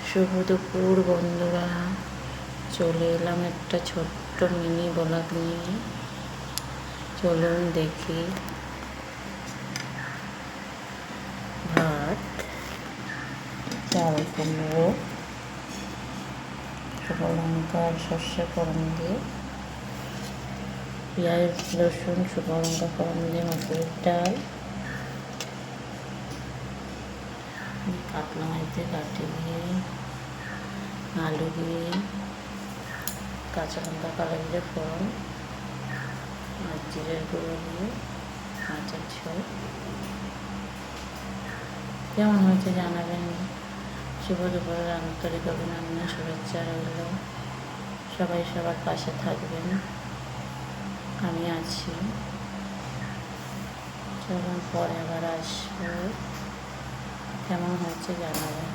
শুভ দুপুর বন্ধুরা, চলে এলাম একটা ছোট্ট মিনি ব্লগ নিয়ে। চলুন দেখি। ভাত, চাল কুমড়ো, শুকনো লঙ্কা আর সর্ষে ফোড়ন দিয়ে, পেঁয়াজ রসুন শুকনো লঙ্কা ফোড়ন দিয়ে মসুরির ডাল, কাতলা মাছ দিয়ে কাটি দিয়ে, আলু দিয়ে, কাঁচা লঙ্কা কালো জিরে ফোড়ন আর জিরের গুঁড়ো দিয়ে মাছের ঝোল। কেমন হয়েছে জানাবেন। শুভ দুপুরের আন্তরিক অভিনন্দন, শুভেচ্ছা রইল। সবাই সবার পাশে থাকবেন, আমি আছি। চলুন পরে আবার আসবো। কেমন হয়েছে জানাবেন।